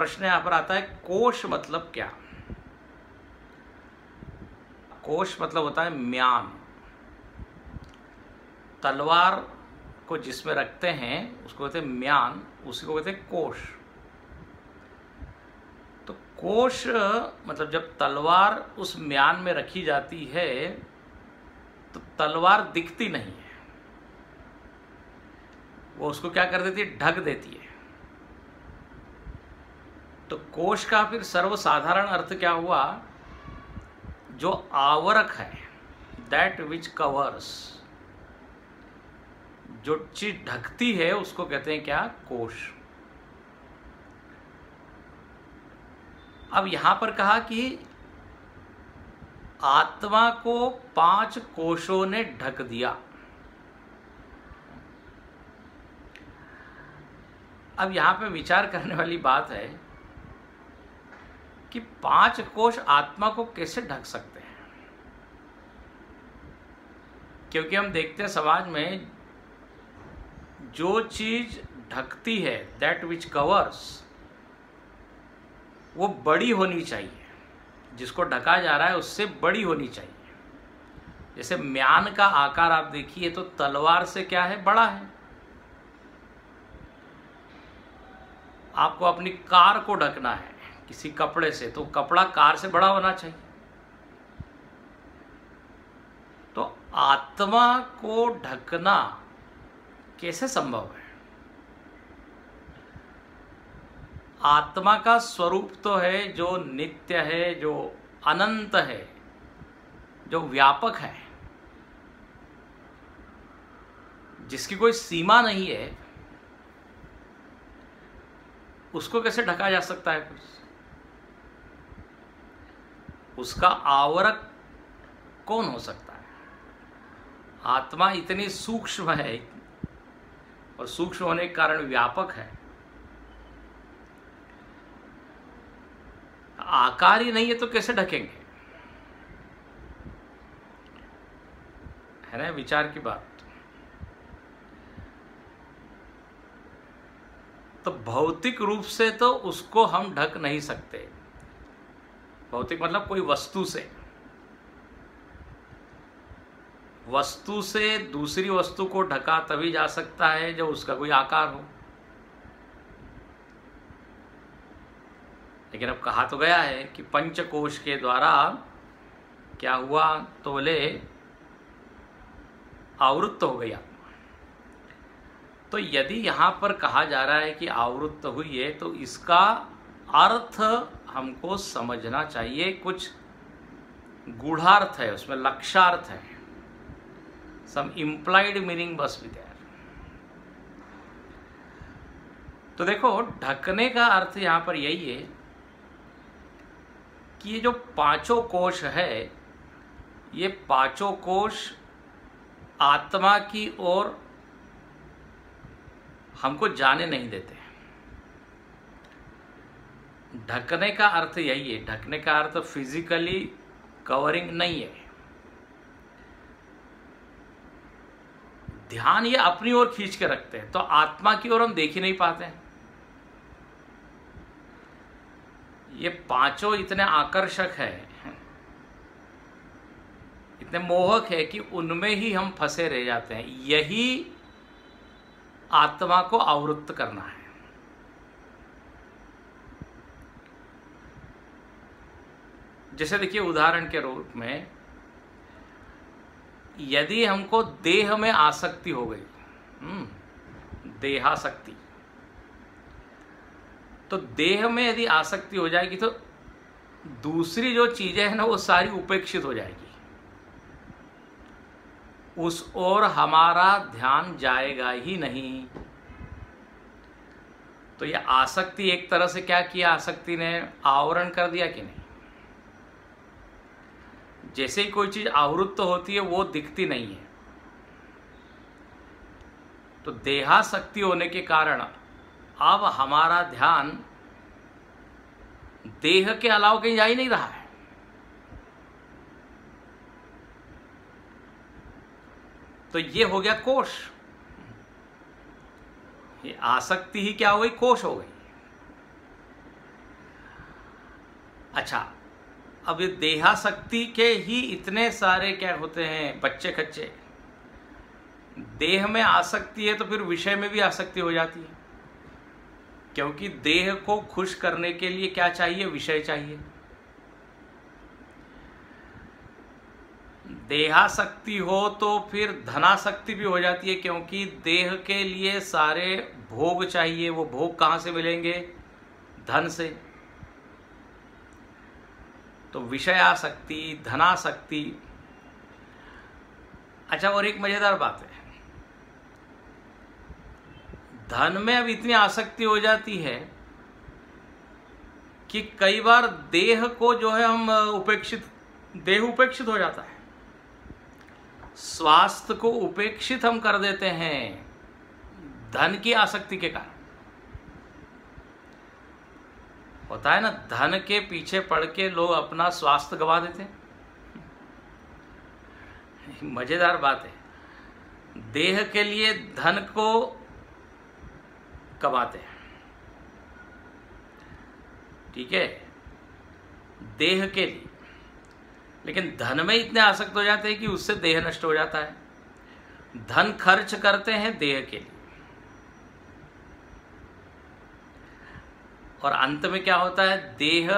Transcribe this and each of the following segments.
प्रश्न यहाँ पर आता है, कोश मतलब क्या? कोश मतलब होता है म्यान। तलवार को जिसमें रखते हैं उसको कहते हैं म्यान, उसी को कहते हैं कोश। तो कोश मतलब जब तलवार उस म्यान में रखी जाती है तो तलवार दिखती नहीं है, वो उसको क्या कर देती है, ढक देती है। तो कोश का फिर सर्वसाधारण अर्थ क्या हुआ? जो आवरक है, दैट विच कवर्स, जो चीज ढकती है उसको कहते हैं क्या? कोश। अब यहां पर कहा कि आत्मा को 5 कोशों ने ढक दिया। अब यहां पे विचार करने वाली बात है कि 5 कोश आत्मा को कैसे ढक सकते हैं? क्योंकि हम देखते हैं समाज में जो चीज ढकती है, दैट विच कवर्स, वो बड़ी होनी चाहिए। जिसको ढका जा रहा है उससे बड़ी होनी चाहिए। जैसे म्यान का आकार आप देखिए तो तलवार से क्या है, बड़ा है। आपको अपनी कार को ढकना है किसी कपड़े से, तो कपड़ा कार से बड़ा होना चाहिए। तो आत्मा को ढकना कैसे संभव है? आत्मा का स्वरूप तो है जो नित्य है, जो अनंत है, जो व्यापक है, जिसकी कोई सीमा नहीं है। उसको कैसे ढका जा सकता है कुछ? उसका आवरक कौन हो सकता है? आत्मा इतनी सूक्ष्म है और सूक्ष्म होने के कारण व्यापक है। आकार ही नहीं है तो कैसे ढकेंगे? है ना विचार की बात। तो भौतिक रूप से तो उसको हम ढक नहीं सकते। भौतिक मतलब कोई वस्तु से। वस्तु से दूसरी वस्तु को ढका तभी जा सकता है जब उसका कोई आकार हो। लेकिन अब कहा तो गया है कि पंचकोश के द्वारा क्या हुआ, तो बोले आवृत्त हो गया। तो यदि यहां पर कहा जा रहा है कि आवृत्त हुई है तो इसका अर्थ हमको समझना चाहिए। कुछ गूढ़ार्थ है उसमें, लक्ष्यार्थ है, सम इम्प्लाइड मीनिंग बस विद देयर। तो देखो, ढकने का अर्थ यहां पर यही है कि ये जो 5 कोश है, ये 5 कोश आत्मा की ओर हमको जाने नहीं देते। ढकने का अर्थ यही है। ढकने का अर्थ फिजिकली कवरिंग नहीं है। ध्यान ये अपनी ओर खींच के रखते हैं, तो आत्मा की ओर हम देख ही नहीं पाते हैं। ये 5 इतने आकर्षक है, इतने मोहक है कि उनमें ही हम फंसे रह जाते हैं। यही आत्मा को आवृत्त करना है। जैसे देखिए, उदाहरण के रूप में यदि हमको देह में आसक्ति हो गई, देहासक्ति, तो देह में यदि आसक्ति हो जाएगी तो दूसरी जो चीजें हैं ना, वो सारी उपेक्षित हो जाएगी। उस ओर हमारा ध्यान जाएगा ही नहीं। तो ये आसक्ति एक तरह से क्या किया, आसक्ति ने आवरण कर दिया कि नहीं। जैसे ही कोई चीज आवृत्त होती है वो दिखती नहीं है। तो देहासक्ति होने के कारण अब हमारा ध्यान देह के अलावा कहीं जा ही नहीं रहा है। तो ये हो गया कोश। ये आसक्ति ही क्या हो गई, कोश हो गई। अच्छा, अब ये देहासक्ति के ही इतने सारे क्या होते हैं बच्चे खच्चे। देह में आसक्ति है तो फिर विषय में भी आसक्ति हो जाती है, क्योंकि देह को खुश करने के लिए क्या चाहिए? विषय चाहिए। देहासक्ति हो तो फिर धनासक्ति भी हो जाती है, क्योंकि देह के लिए सारे भोग चाहिए। वो भोग कहाँ से मिलेंगे? धन से। तो विषयासक्ति, धनासक्ति। अच्छा, और एक मजेदार बात है, धन में अब इतनी आसक्ति हो जाती है कि कई बार देह को जो है हम देह उपेक्षित हो जाता है, स्वास्थ्य को उपेक्षित हम कर देते हैं धन की आसक्ति के कारण। होता है ना, धन के पीछे पड़ के लोग अपना स्वास्थ्य गंवा देते हैं। मजेदार बात है, देह के लिए धन को कमाते हैं, ठीक है, देह के लिए, लेकिन धन में इतने आसक्त हो जाते हैं कि उससे देह नष्ट हो जाता है। धन खर्च करते हैं देह के लिए, और अंत में क्या होता है? देह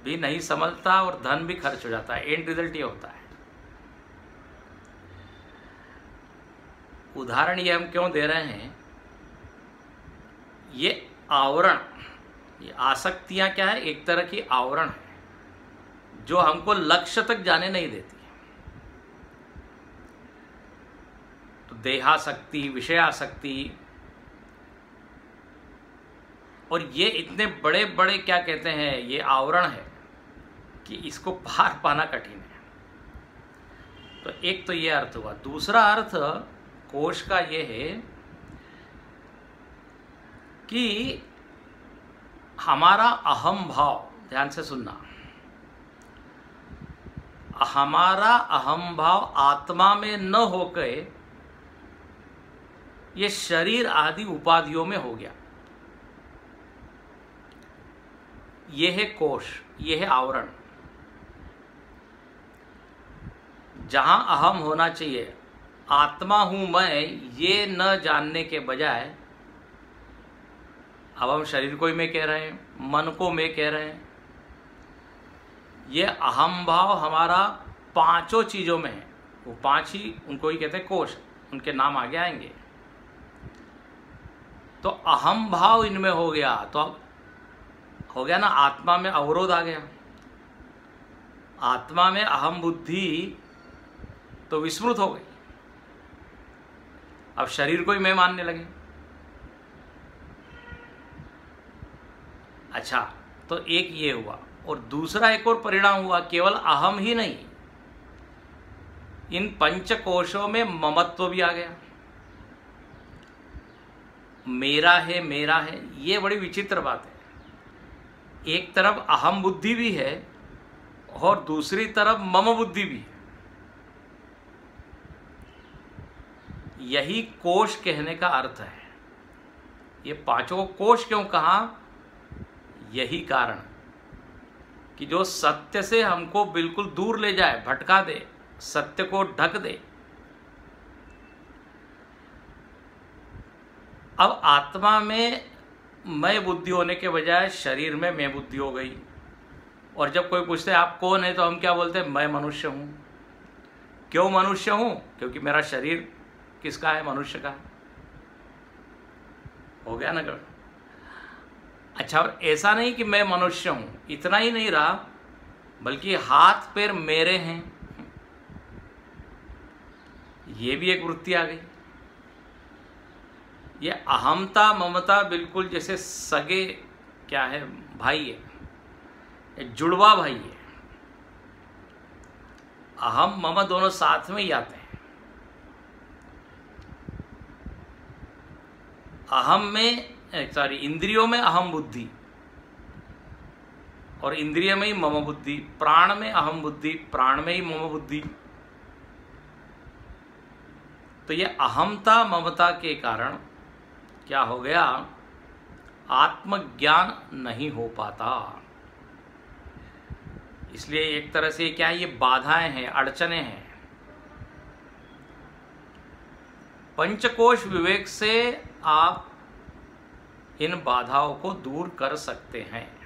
भी नहीं संभलता और धन भी खर्च हो जाता है। एंड रिजल्ट ये होता है। उदाहरण ये हम क्यों दे रहे हैं? ये आवरण, ये आसक्तियां क्या है? एक तरह की आवरण है जो हमको लक्ष्य तक जाने नहीं देती। तो देहासक्ति, विषयासक्ति, और ये इतने बड़े बड़े क्या कहते हैं, ये आवरण है कि इसको पार पाना कठिन है। तो एक तो ये अर्थ हुआ। दूसरा अर्थ कोश का ये है कि हमारा अहम भाव, ध्यान से सुनना, हमारा अहम भाव आत्मा में न होकर ये शरीर आदि उपाधियों में हो गया। ये है कोश, ये है आवरण। जहां अहम होना चाहिए, आत्मा हूं मैं, ये न जानने के बजाय अब हम शरीर को ही मैं कह रहे हैं, मन को मैं कह रहे हैं। ये अहम भाव हमारा पांचों चीजों में है। वो पांच ही उनको ही कहते हैं कोश, उनके नाम आगे आएंगे। तो अहम भाव इनमें हो गया तो अब हो गया ना, आत्मा में अवरोध आ गया। आत्मा में अहम बुद्धि तो विस्मृत हो गई। अब शरीर को ही मैं मानने लगे। अच्छा, तो एक ये हुआ, और दूसरा एक और परिणाम हुआ, केवल अहम ही नहीं, इन पंचकोशों में ममत्व भी आ गया। मेरा है, मेरा है, ये बड़ी विचित्र बात है। एक तरफ अहम बुद्धि भी है और दूसरी तरफ मम बुद्धि भी है। यही कोश कहने का अर्थ है। ये पांचों कोश क्यों कहा? यही कारण कि जो सत्य से हमको बिल्कुल दूर ले जाए, भटका दे, सत्य को ढक दे। अब आत्मा में मैं बुद्धि होने के बजाय शरीर में मैं बुद्धि हो गई। और जब कोई पूछते है आप कौन है, तो हम क्या बोलते हैं? मैं मनुष्य हूं। क्यों मनुष्य हूं? क्योंकि मेरा शरीर किसका है? मनुष्य का। हो गया ना गड़। अच्छा, और ऐसा नहीं कि मैं मनुष्य हूं, इतना ही नहीं रहा, बल्कि हाथ पैर मेरे हैं, ये भी एक वृत्ति आ गई। ये अहमता ममता बिल्कुल जैसे सगे क्या है, भाई है, जुड़वा भाई है। अहम मम दोनों साथ में ही आते हैं। अहम में इंद्रियों में अहम बुद्धि, और इंद्रिय में ही मम बुद्धि। प्राण में अहम बुद्धि, प्राण में ही मम बुद्धि। तो ये अहमता ममता के कारण क्या हो गया? आत्मज्ञान नहीं हो पाता। इसलिए एक तरह से क्या है, ये बाधाएं हैं, अड़चने हैं। पंचकोश विवेक से आप इन बाधाओं को दूर कर सकते हैं।